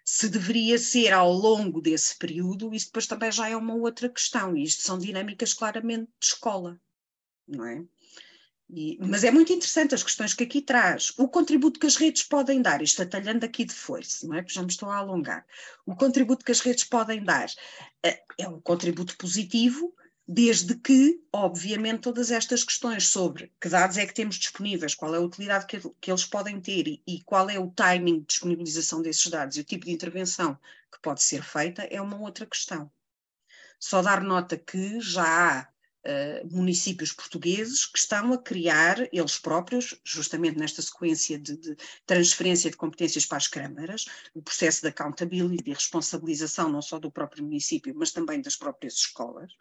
[SPEAKER 1] Se deveria ser ao longo desse período, isso depois também já é uma outra questão, e isto são dinâmicas claramente de escola, não é? Mas é muito interessante as questões que aqui traz. O contributo que as redes podem dar, isto atalhando aqui de foice, não é? Porque já me estou a alongar. O contributo que as redes podem dar é um contributo positivo, desde que, obviamente, todas estas questões sobre que dados é que temos disponíveis, qual é a utilidade que eles podem ter e qual é o timing de disponibilização desses dados e o tipo de intervenção que pode ser feita é uma outra questão. Só dar nota que já há municípios portugueses que estão a criar, eles próprios, justamente nesta sequência de transferência de competências para as câmaras, o processo de accountability e responsabilização não só do próprio município, mas também das próprias escolas,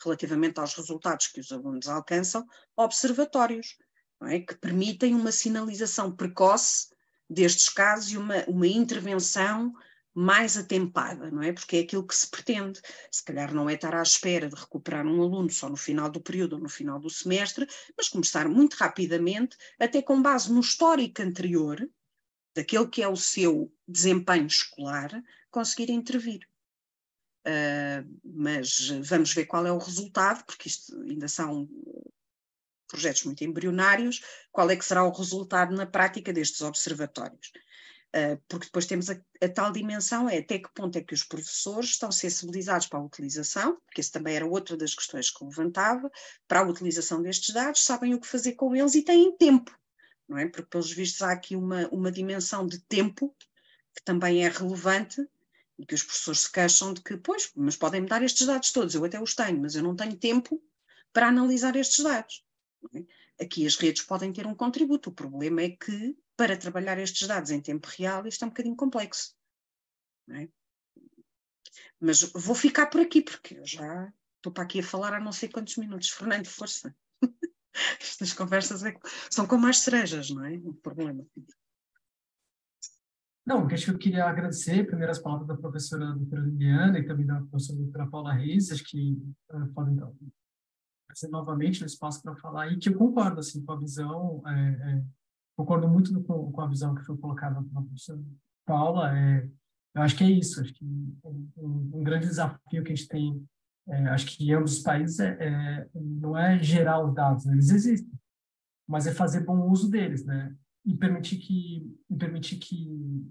[SPEAKER 1] relativamente aos resultados que os alunos alcançam, observatórios, não é? Que permitem uma sinalização precoce destes casos e uma intervenção mais atempada, não é? Porque é aquilo que se pretende. Se calhar não é estar à espera de recuperar um aluno só no final do período ou no final do semestre, mas começar muito rapidamente, até com base no histórico anterior, daquele que é o seu desempenho escolar, conseguir intervir. Mas vamos ver qual é o resultado, porque isto ainda são projetos muito embrionários, qual é que será o resultado na prática destes observatórios. Porque depois temos a tal dimensão, é até que ponto é que os professores estão sensibilizados para a utilização, porque isso também era outra das questões que levantava, para a utilização destes dados, sabem o que fazer com eles e têm tempo, não é? Porque pelos vistos há aqui uma dimensão de tempo que também é relevante e que os professores se queixam de que, pois, mas podem-me dar estes dados todos, eu até os tenho, mas eu não tenho tempo para analisar estes dados. Não é? Aqui as redes podem ter um contributo, o problema é que para trabalhar estes dados em tempo real, isto é um bocadinho complexo. Não é? Mas vou ficar por aqui, porque eu já estou para aqui a falar há não sei quantos minutos. Fernando, força. Estas conversas são como as cerejas, não é? O problema.
[SPEAKER 2] Não, acho que eu queria agradecer primeiro as palavras da professora doutora Liliana e também da professora doutora Paula Reis, acho que podem trazer novamente o espaço para falar, e que eu concordo assim, com a visão, concordo muito com a visão que foi colocada pela professora Paula. Eu acho que é isso, acho que um grande desafio que a gente tem, acho que em ambos os países, não é gerar os dados, né? Eles existem, mas é fazer bom uso deles, né? E permitir que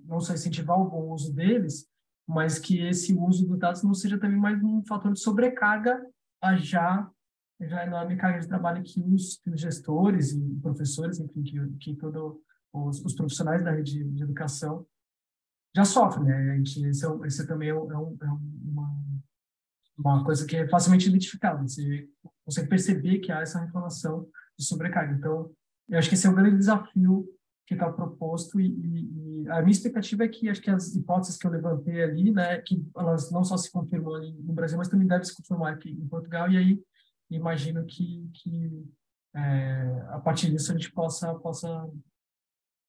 [SPEAKER 2] não só incentivar o bom uso deles, mas que esse uso dos dados não seja também mais um fator de sobrecarga a já enorme carga de trabalho que os gestores e professores, enfim, que todos os profissionais da rede de educação já sofrem, né? Esse também é uma coisa que é facilmente identificável. Você consegue perceber que há essa reclamação de sobrecarga. Então, eu acho que esse é o grande desafio que está proposto, e a minha expectativa é que acho que as hipóteses que eu levantei ali, né, que elas não só se confirmam ali no Brasil, mas também devem se confirmar aqui em Portugal, e aí imagino que a partir disso a gente possa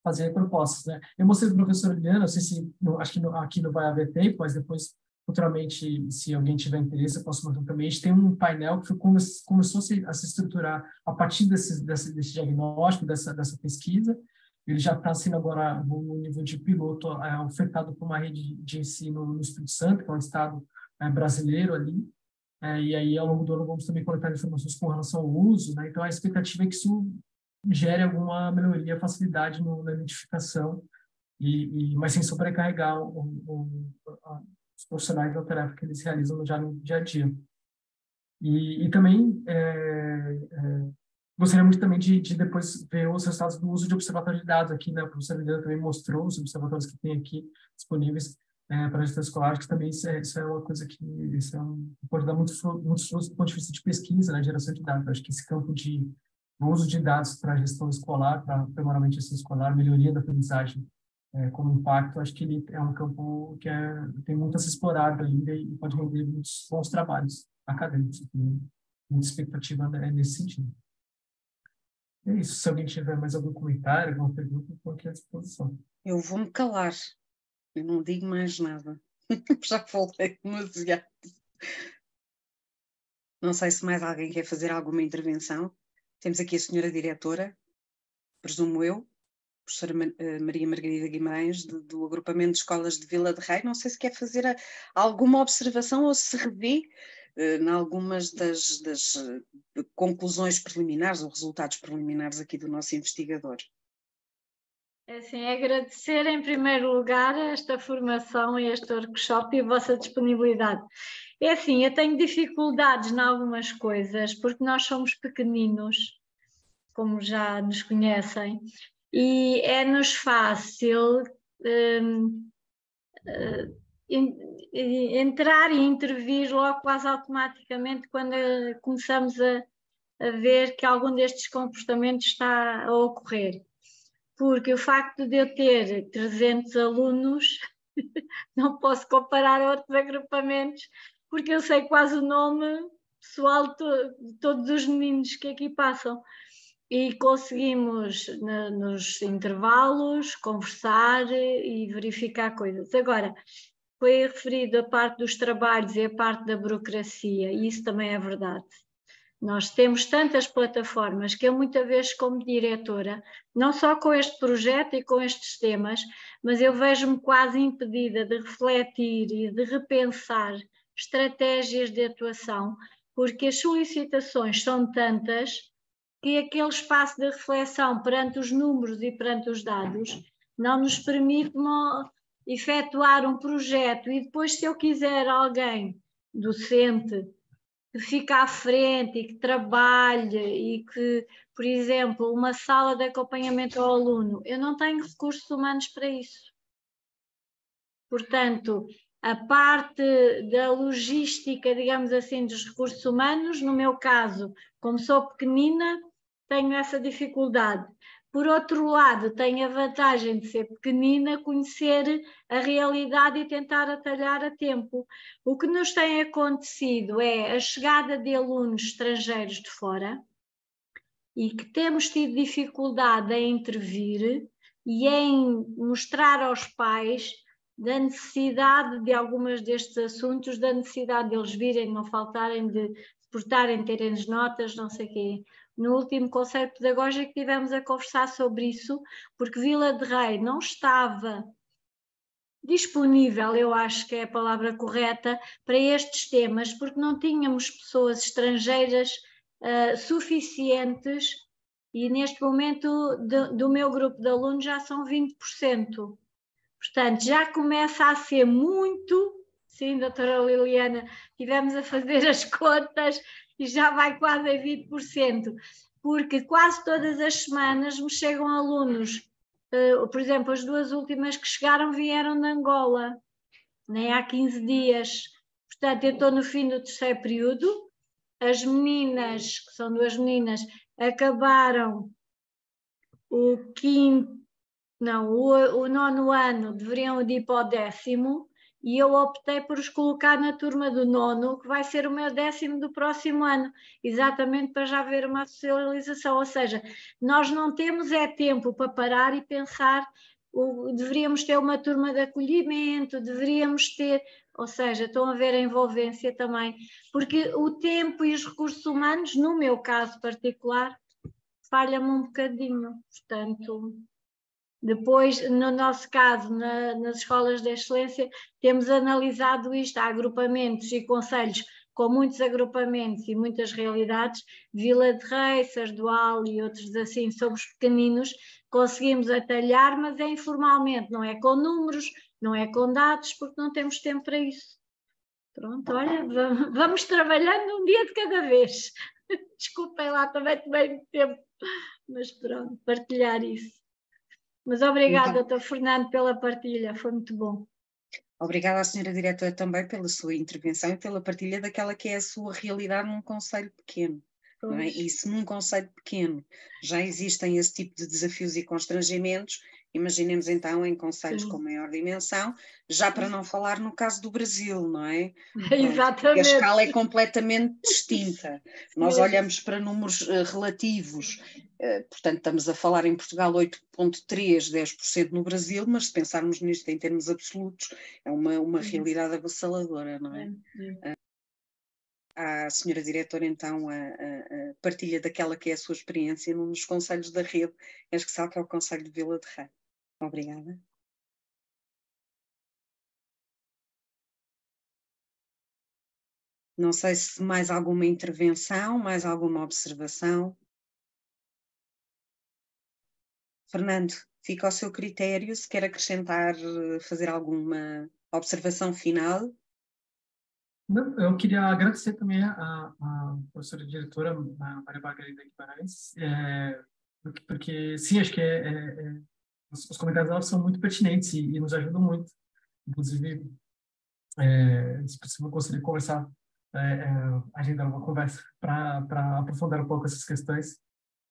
[SPEAKER 2] fazer propostas, né? Eu mostrei para o professor Liliana, não sei se, acho que aqui não vai haver tempo, mas depois, futuramente, se alguém tiver interesse, eu posso mostrar também. A gente tem um painel que começou a se estruturar a partir desse diagnóstico, dessa pesquisa. Ele já está sendo agora, no nível de piloto, ofertado por uma rede de ensino no Espírito Santo, que é um estado brasileiro ali. E aí, ao longo do ano, vamos também coletar informações com relação ao uso, né? Então, a expectativa é que isso gere alguma melhoria, facilidade na identificação, mas sem sobrecarregar os profissionais da tarefa que eles realizam já no dia a dia. E também gostaria muito também de depois ver os resultados do uso de observatório de dados aqui, né? O professor Liliana também mostrou os observatórios que tem aqui disponíveis para a gestão escolar, que também isso é uma coisa que pode dar muitos frutos do ponto de vista de pesquisa, né? Geração de dados. Acho que esse campo de uso de dados para a gestão escolar, para aprimoramente a gestão escolar, melhoria da aprendizagem como impacto, acho que ele é um campo que tem muito a ser explorado ainda e pode render muitos bons trabalhos acadêmicos. Tem muita expectativa nesse sentido. É isso. Se alguém tiver mais algum comentário, alguma pergunta, estou aqui à disposição.
[SPEAKER 1] Eu vou-me calar. Eu não digo mais nada. Já falei demasiado. Não sei se mais alguém quer fazer alguma intervenção. Temos aqui a senhora diretora, presumo eu, professora Maria Margarida Guimarães, do agrupamento de escolas de Vila de Rei. Não sei se quer fazer alguma observação ou se revê em algumas das conclusões preliminares ou resultados preliminares aqui do nosso investigador.
[SPEAKER 4] É assim, agradecer em primeiro lugar esta formação e este workshop e a vossa disponibilidade. É assim, eu tenho dificuldades em algumas coisas, porque nós somos pequeninos, como já nos conhecem, e é-nos fácil entrar e intervir logo quase automaticamente quando começamos a ver que algum destes comportamentos está a ocorrer. Porque o facto de eu ter 300 alunos, não posso comparar a outros agrupamentos, porque eu sei quase o nome pessoal de todos os meninos que aqui passam. E conseguimos, nos intervalos, conversar e verificar coisas. Agora, foi referido a parte dos trabalhos e a parte da burocracia, e isso também é verdade. Nós temos tantas plataformas que eu muitas vezes, como diretora, não só com este projeto e com estes temas, mas eu vejo-me quase impedida de refletir e de repensar estratégias de atuação, porque as solicitações são tantas que aquele espaço de reflexão perante os números e perante os dados não nos permite efetuar um projeto. E depois, se eu quiser alguém docente que fica à frente e que trabalhe e que, por exemplo, uma sala de acompanhamento ao aluno, eu não tenho recursos humanos para isso. Portanto, a parte da logística, digamos assim, dos recursos humanos, no meu caso, como sou pequenina, tenho essa dificuldade. Por outro lado, tem a vantagem de ser pequenina, conhecer a realidade e tentar atalhar a tempo. O que nos tem acontecido é a chegada de alunos estrangeiros de fora e que temos tido dificuldade em intervir e em mostrar aos pais da necessidade de algumas destes assuntos, da necessidade de eles virem, não faltarem, de se portarem, terem as notas, não sei o quê. No último conselho pedagógico estivemos a conversar sobre isso, porque Vila de Rei não estava disponível, eu acho que é a palavra correta, para estes temas, porque não tínhamos pessoas estrangeiras suficientes, e neste momento do meu grupo de alunos já são 20%. Portanto, já começa a ser muito. Sim, doutora Liliana, estivemos a fazer as contas e já vai quase a 20%, porque quase todas as semanas me chegam alunos, por exemplo, as 2 últimas que chegaram vieram de Angola, nem há 15 dias. Portanto, eu estou no fim do 3º período, as meninas, que são 2 meninas, acabaram o 9º ano, deveriam ir para o 10º, e eu optei por os colocar na turma do 9º, que vai ser o meu 10º do próximo ano, exatamente para já haver uma socialização. Ou seja, nós não temos tempo para parar e pensar, deveríamos ter uma turma de acolhimento, deveríamos ter, ou seja, estão a ver a envolvência também, porque o tempo e os recursos humanos, no meu caso particular, falham-me um bocadinho, portanto. Depois, no nosso caso, nas escolas de excelência, temos analisado isto, há agrupamentos e concelhos com muitos agrupamentos e muitas realidades, Vila de Rei, Sardual e outros assim, somos pequeninos, conseguimos atalhar, mas é informalmente, não é com números, não é com dados, porque não temos tempo para isso. Pronto, olha, vamos trabalhando um dia de cada vez. Desculpem lá, também tomei muito tempo, mas pronto, partilhar isso. Mas obrigada, doutor Fernando, pela partilha, foi muito bom.
[SPEAKER 1] Obrigada à senhora diretora também pela sua intervenção e pela partilha daquela que é a sua realidade num concelho pequeno. Não é? E se num concelho pequeno já existem esse tipo de desafios e constrangimentos, imaginemos então em concelhos com maior dimensão, já para não falar no caso do Brasil, não é?
[SPEAKER 4] Exatamente.
[SPEAKER 1] A escala é completamente distinta. Nós olhamos para números relativos, portanto estamos a falar em Portugal 8,3%, 10% no Brasil, mas se pensarmos nisto em termos absolutos, é uma realidade avassaladora, não é? À senhora diretora, então, a partilha daquela que é a sua experiência num dos concelhos da rede, em especial que é o Concelho de Vila de Rei. Obrigada. Não sei se mais alguma intervenção, mais alguma observação. Fernando, fica ao seu critério, se quer acrescentar, fazer alguma observação final.
[SPEAKER 2] Não, eu queria agradecer também a professora diretora Maria Margarida Guimarães, porque sim, acho que os comentários dela são muito pertinentes e nos ajudam muito. Inclusive, se possível, eu gostaria de conversar, agendar uma conversa para aprofundar um pouco essas questões,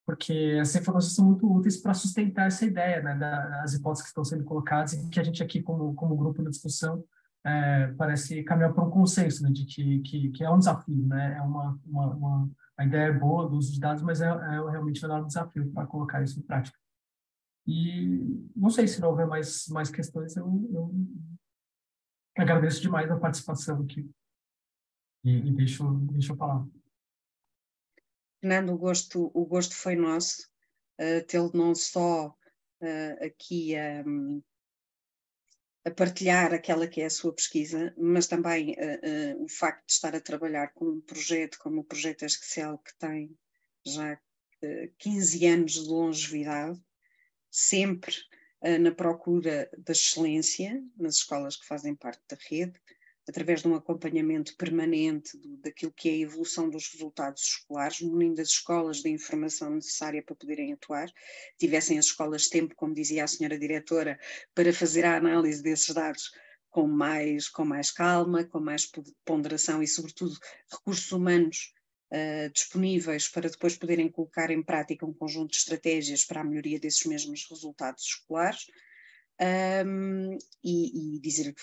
[SPEAKER 2] porque essas informações são muito úteis para sustentar essa ideia, né, das hipóteses que estão sendo colocadas e que a gente aqui, como grupo de discussão, parece caminhar para um consenso, né, de que é um desafio, né, a ideia é boa do uso de dados, mas é realmente um desafio para colocar isso em prática. E não sei se não houver mais questões, eu agradeço demais a participação aqui e deixo eu falar.
[SPEAKER 1] Fernando, o gosto foi nosso, tê-lo não só aqui a partilhar aquela que é a sua pesquisa, mas também o facto de estar a trabalhar com um projeto como o Projeto Esquecial, que tem já 15 anos de longevidade, sempre na procura da excelência nas escolas que fazem parte da rede, através de um acompanhamento permanente daquilo que é a evolução dos resultados escolares, munindo as escolas da informação necessária para poderem atuar, tivessem as escolas tempo, como dizia a senhora diretora, para fazer a análise desses dados com mais calma, com mais ponderação e, sobretudo, recursos humanos disponíveis para depois poderem colocar em prática um conjunto de estratégias para a melhoria desses mesmos resultados escolares, e dizer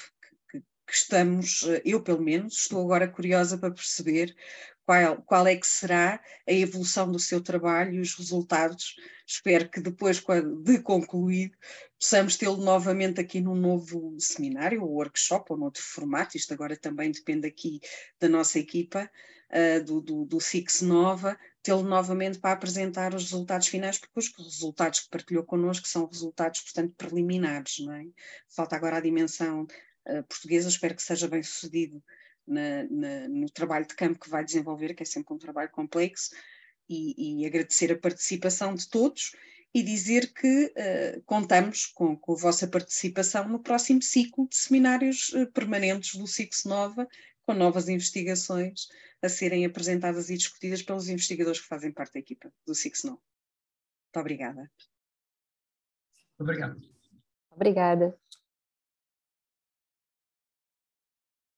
[SPEAKER 1] que estamos, eu pelo menos, estou agora curiosa para perceber qual é que será a evolução do seu trabalho e os resultados. Espero que depois, de concluído, possamos tê-lo novamente aqui num novo seminário, ou workshop, ou noutro formato. Isto agora também depende aqui da nossa equipa, do SICS Nova, tê-lo novamente para apresentar os resultados finais, porque os resultados que partilhou connosco são resultados, portanto, preliminares, não é? Falta agora a dimensão portuguesa. Espero que seja bem sucedido no trabalho de campo que vai desenvolver, que é sempre um trabalho complexo, e agradecer a participação de todos e dizer que contamos com a vossa participação no próximo ciclo de seminários permanentes do SICS Nova, com novas investigações a serem apresentadas e discutidas pelos investigadores que fazem parte da equipa do SICS Nova. Muito obrigada.
[SPEAKER 2] Obrigado.
[SPEAKER 3] Obrigada.